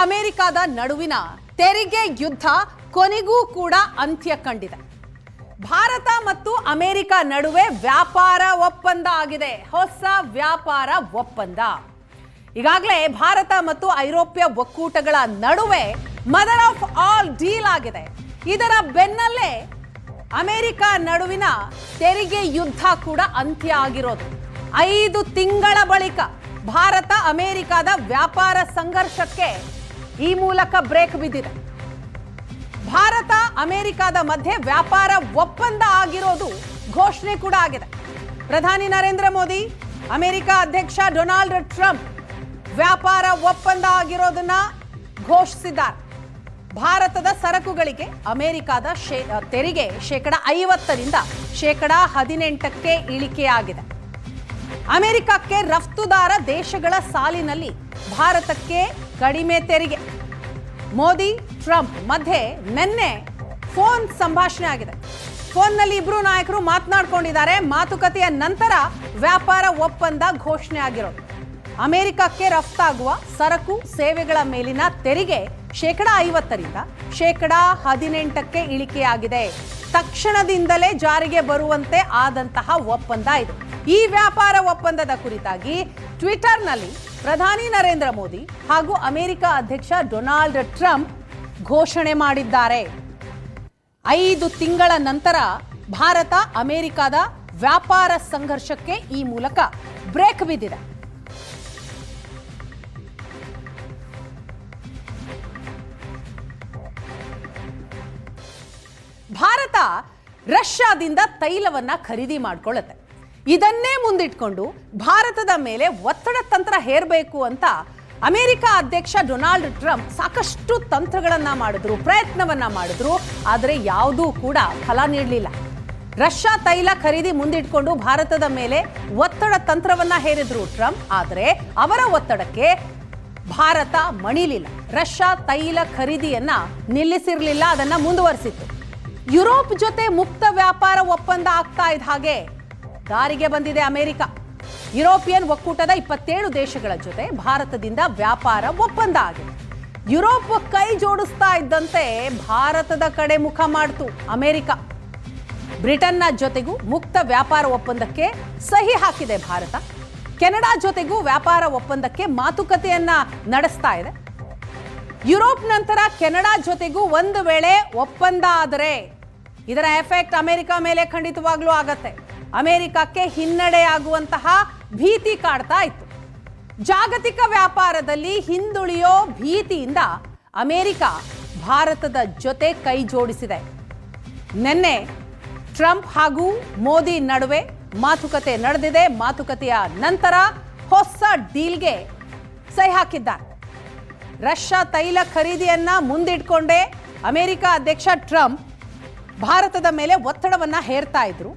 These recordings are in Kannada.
ಅಮೆರಿಕದ ನಡುವಿನ ತೆರಿಗೆ ಯುದ್ಧ ಕೊನೆಗೂ ಕೂಡ ಅಂತ್ಯ ಕಂಡಿದೆ. ಭಾರತ ಮತ್ತು ಅಮೆರಿಕ ನಡುವೆ ವ್ಯಾಪಾರ ಒಪ್ಪಂದ ಆಗಿದೆ. ಹೊಸ ವ್ಯಾಪಾರ ಒಪ್ಪಂದ ಈಗಾಗಲೇ ಭಾರತ ಮತ್ತು ಐರೋಪ್ಯ ಒಕ್ಕೂಟಗಳ ನಡುವೆ ಮದರ್ ಆಫ್ ಆಲ್ ಡೀಲ್ ಆಗಿದೆ. ಇದರ ಬೆನ್ನಲ್ಲೇ ಅಮೆರಿಕ ನಡುವಿನ ತೆರಿಗೆ ಯುದ್ಧ ಕೂಡ ಅಂತ್ಯ ಆಗಿರೋದು. 5 ತಿಂಗಳ ಬಳಿಕ ಭಾರತ ಅಮೆರಿಕದ ವ್ಯಾಪಾರ ಸಂಘರ್ಷಕ್ಕೆ ಈ ಮೂಲಕ ಬ್ರೇಕ್ ಬಿದ್ದಿದೆ. ಭಾರತ ಅಮೆರಿಕದ ಮಧ್ಯೆ ವ್ಯಾಪಾರ ಒಪ್ಪಂದ ಆಗಿರೋದು ಘೋಷಣೆ ಕೂಡ ಆಗಿದೆ. ಪ್ರಧಾನಿ ನರೇಂದ್ರ ಮೋದಿ, ಅಮೆರಿಕ ಅಧ್ಯಕ್ಷ ಡೊನಾಲ್ಡ್ ಟ್ರಂಪ್ ವ್ಯಾಪಾರ ಒಪ್ಪಂದ ಆಗಿರೋದನ್ನ ಘೋಷಿಸಿದ್ದಾರೆ. ಭಾರತದ ಸರಕುಗಳಿಗೆ ಅಮೆರಿಕದ ತೆರಿಗೆ -50% -18% ಇಳಿಕೆಯಾಗಿದೆ. ಅಮೆರಿಕಕ್ಕೆ ರಫ್ತುದಾರ ದೇಶಗಳ ಸಾಲಿನಲ್ಲಿ ಭಾರತಕ್ಕೆ ಕಡಿಮೆ ತೆರಿಗೆ. ಮೋದಿ ಟ್ರಂಪ್ ಮಧ್ಯೆ ನಿನ್ನೆ ಫೋನ್ ಸಂಭಾಷಣೆ ಆಗಿದೆ. ಫೋನ್ನಲ್ಲಿ ಇಬ್ರು ನಾಯಕರು ಮಾತನಾಡಿಕೊಂಡಿದ್ದಾರೆ. ಮಾತುಕತೆಯ ನಂತರ ವ್ಯಾಪಾರ ಒಪ್ಪಂದ ಘೋಷಣೆ ಆಗಿರೋದು. ಅಮೆರಿಕಕ್ಕೆ ರಫ್ತಾಗುವ ಸರಕು ಸೇವೆಗಳ ಮೇಲಿನ ತೆರಿಗೆ -50% -18% ಇಳಿಕೆಯಾಗಿದೆ. ತಕ್ಷಣದಿಂದಲೇ ಜಾರಿಗೆ ಬರುವಂತೆ ಆದಂತಹ ಒಪ್ಪಂದ ಇದು. ಈ ವ್ಯಾಪಾರ ಒಪ್ಪಂದದ ಕುರಿತಾಗಿ ಟ್ವಿಟರ್ನಲ್ಲಿ ಪ್ರಧಾನಿ ನರೇಂದ್ರ ಮೋದಿ ಹಾಗೂ ಅಮೆರಿಕ ಅಧ್ಯಕ್ಷ ಡೊನಾಲ್ಡ್ ಟ್ರಂಪ್ ಘೋಷಣೆ ಮಾಡಿದ್ದಾರೆ. 5 ತಿಂಗಳ ನಂತರ ಭಾರತ ಅಮೆರಿಕದ ವ್ಯಾಪಾರ ಸಂಘರ್ಷಕ್ಕೆ ಈ ಮೂಲಕ ಬ್ರೇಕ್ ಬಿದ್ದಿದೆ. ಭಾರತ ರಷ್ಯಾದಿಂದ ತೈಲವನ್ನ ಖರೀದಿ ಮಾಡಿಕೊಳ್ಳುತ್ತೆ. ಇದನ್ನೇ ಮುಂದಿಟ್ಕೊಂಡು ಭಾರತದ ಮೇಲೆ ಒತ್ತಡ ತಂತ್ರ ಹೇರಬೇಕು ಅಂತ ಅಮೆರಿಕ ಅಧ್ಯಕ್ಷ ಡೊನಾಲ್ಡ್ ಟ್ರಂಪ್ ಸಾಕಷ್ಟು ತಂತ್ರಗಳನ್ನ ಮಾಡಿದ್ರು, ಪ್ರಯತ್ನವನ್ನ ಮಾಡಿದ್ರು. ಆದರೆ ಯಾವುದೂ ಕೂಡ ಫಲ ನೀಡಲಿಲ್ಲ. ರಷ್ಯಾ ತೈಲ ಖರೀದಿ ಮುಂದಿಟ್ಕೊಂಡು ಭಾರತದ ಮೇಲೆ ಒತ್ತಡ ತಂತ್ರವನ್ನ ಹೇರಿದ್ರು ಟ್ರಂಪ್. ಆದರೆ ಅವರ ಒತ್ತಡಕ್ಕೆ ಭಾರತ ಮಣಿಲಿಲ್ಲ. ರಷ್ಯಾ ತೈಲ ಖರೀದಿಯನ್ನ ನಿಲ್ಲಿಸಿರಲಿಲ್ಲ, ಅದನ್ನ ಮುಂದುವರಿಸಿತ್ತು. ಯುರೋಪ್ ಜೊತೆ ಮುಕ್ತ ವ್ಯಾಪಾರ ಒಪ್ಪಂದ ಆಗ್ತಾ ಇದ್ದ ಹಾಗೆ ದಾರಿಗೆ ಬಂದಿದೆ ಅಮೆರಿಕ. ಯುರೋಪಿಯನ್ ಒಕ್ಕೂಟದ 27 ದೇಶಗಳ ಜೊತೆ ಭಾರತದಿಂದ ವ್ಯಾಪಾರ ಒಪ್ಪಂದ ಆಗಿದೆ. ಯುರೋಪ್ ಕೈ ಜೋಡಿಸ್ತಾ ಇದ್ದಂತೆ ಭಾರತದ ಕಡೆ ಮುಖ ಮಾಡಿತು ಅಮೆರಿಕ. ಬ್ರಿಟನ್ನ ಜೊತೆಗೂ ಮುಕ್ತ ವ್ಯಾಪಾರ ಒಪ್ಪಂದಕ್ಕೆ ಸಹಿ ಹಾಕಿದೆ ಭಾರತ. ಕೆನಡಾ ಜೊತೆಗೂ ವ್ಯಾಪಾರ ಒಪ್ಪಂದಕ್ಕೆ ಮಾತುಕತೆಯನ್ನ ನಡೆಸ್ತಾ ಇದೆ. ಯುರೋಪ್ ನಂತರ ಕೆನಡಾ ಜೊತೆಗೂ ಒಂದು ವೇಳೆ ಒಪ್ಪಂದ ಆದರೆ ಇದರ ಎಫೆಕ್ಟ್ ಅಮೆರಿಕ ಮೇಲೆ ಖಂಡಿತವಾಗ್ಲೂ ಆಗತ್ತೆ. ಅಮೆರಿಕಕ್ಕೆ ಹಿನ್ನಡೆಯಾಗುವಂತಹ ಭೀತಿ ಕಾಡ್ತಾ ಇತ್ತು. ಜಾಗತಿಕ ವ್ಯಾಪಾರದಲ್ಲಿ ಹಿಂದುಳಿಯೋ ಭೀತಿಯಿಂದ ಅಮೆರಿಕ ಭಾರತದ ಜೊತೆ ಕೈ ಜೋಡಿಸಿದೆ. ನಿನ್ನೆ ಟ್ರಂಪ್ ಹಾಗೂ ಮೋದಿ ನಡುವೆ ಮಾತುಕತೆ ನಡೆದಿದೆ. ಮಾತುಕತೆಯ ನಂತರ ಹೊಸ ಡೀಲ್ಗೆ ಸಹಿ ಹಾಕಿದ್ದಾರೆ. ರಷ್ಯಾ ತೈಲ ಖರೀದಿಯನ್ನ ಮುಂದಿಟ್ಕೊಂಡೇ ಅಮೆರಿಕ ಅಧ್ಯಕ್ಷ ಟ್ರಂಪ್ ಭಾರತದ ಮೇಲೆ ಒತ್ತಡವನ್ನ ಹೇರ್ತಾ ಇದ್ರು.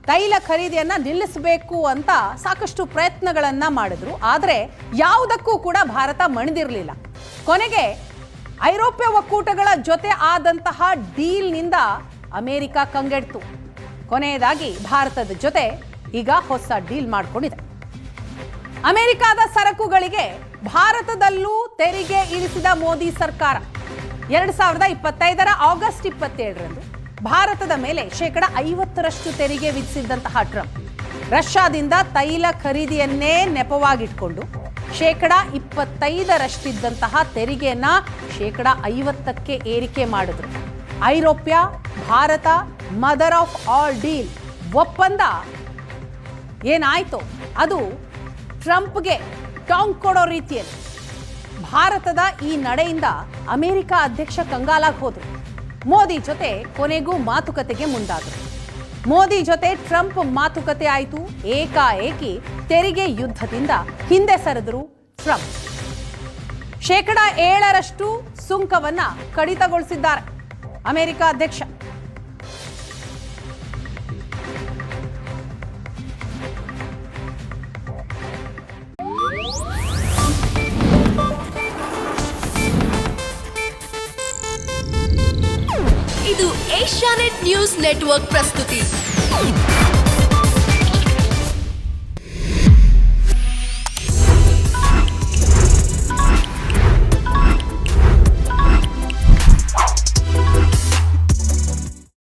ತೈಲ ಖರೀದಿಯನ್ನ ನಿಲ್ಲಿಸಬೇಕು ಅಂತ ಸಾಕಷ್ಟು ಪ್ರಯತ್ನಗಳನ್ನ ಮಾಡಿದ್ರು. ಆದರೆ ಯಾವುದಕ್ಕೂ ಕೂಡ ಭಾರತ ಮಣಿದಿರಲಿಲ್ಲ. ಕೊನೆಗೆ ಐರೋಪ್ಯ ಒಕ್ಕೂಟಗಳ ಜೊತೆ ಆದಂತಹ ಡೀಲ್ನಿಂದ ಅಮೆರಿಕ ಕಂಗೆಡ್ತು. ಕೊನೆಯದಾಗಿ ಭಾರತದ ಜೊತೆ ಈಗ ಹೊಸ ಡೀಲ್ ಮಾಡಿಕೊಂಡಿದೆ. ಅಮೆರಿಕದ ಸರಕುಗಳಿಗೆ ಭಾರತದಲ್ಲೂ ತೆರಿಗೆ ಇಳಿಸಿದ ಮೋದಿ ಸರ್ಕಾರ 2025 ಆಗಸ್ಟ್ 27ರಂದು ಭಾರತದ ಮೇಲೆ -50% ತೆರಿಗೆ ವಿಧಿಸಿದ್ದಂತಹ ಟ್ರಂಪ್ ರಷ್ಯಾದಿಂದ ತೈಲ ಖರೀದಿಯನ್ನೇ ನೆಪವಾಗಿಟ್ಕೊಂಡು -25% ತೆರಿಗೆಯನ್ನ -50% ಏರಿಕೆ ಮಾಡಿದ್ರು. ಐರೋಪ್ಯ Bharat mother of all deal ಒಪ್ಪಂದ ಏನಾಯ್ತು ಅದು ಟ್ರಂಪ್ಗೆ ಟಾಂಗ್ ಕೊಡೋ ರೀತಿಯಲ್ಲಿ. ಭಾರತದ ಈ ನಡೆಯಿಂದ ಅಮೆರಿಕ ಅಧ್ಯಕ್ಷ ಕಂಗಾಲಾಗಿ ಹೋದ್ರು. ಮೋದಿ ಜೊತೆ ಕೊನೆಗೂ ಮಾತುಕತೆಗೆ ಮುಂದಾದರು. ಮೋದಿ ಜೊತೆ ಟ್ರಂಪ್ ಮಾತುಕತೆ ಆಯಿತು. ಏಕಾಏಕಿ ತೆರಿಗೆ ಯುದ್ಧದಿಂದ ಹಿಂದೆ ಸರಿದರು ಟ್ರಂಪ್. -7% ಸುಂಕವನ್ನ ಕಡಿತಗೊಳಿಸಿದ್ದಾರೆ ಅಮೆರಿಕ ಅಧ್ಯಕ್ಷ. ಇದು ಏಷ್ಯಾನೆಟ್ ನ್ಯೂಸ್ ನೆಟ್ವರ್ಕ್ ಪ್ರಸ್ತುತಿ.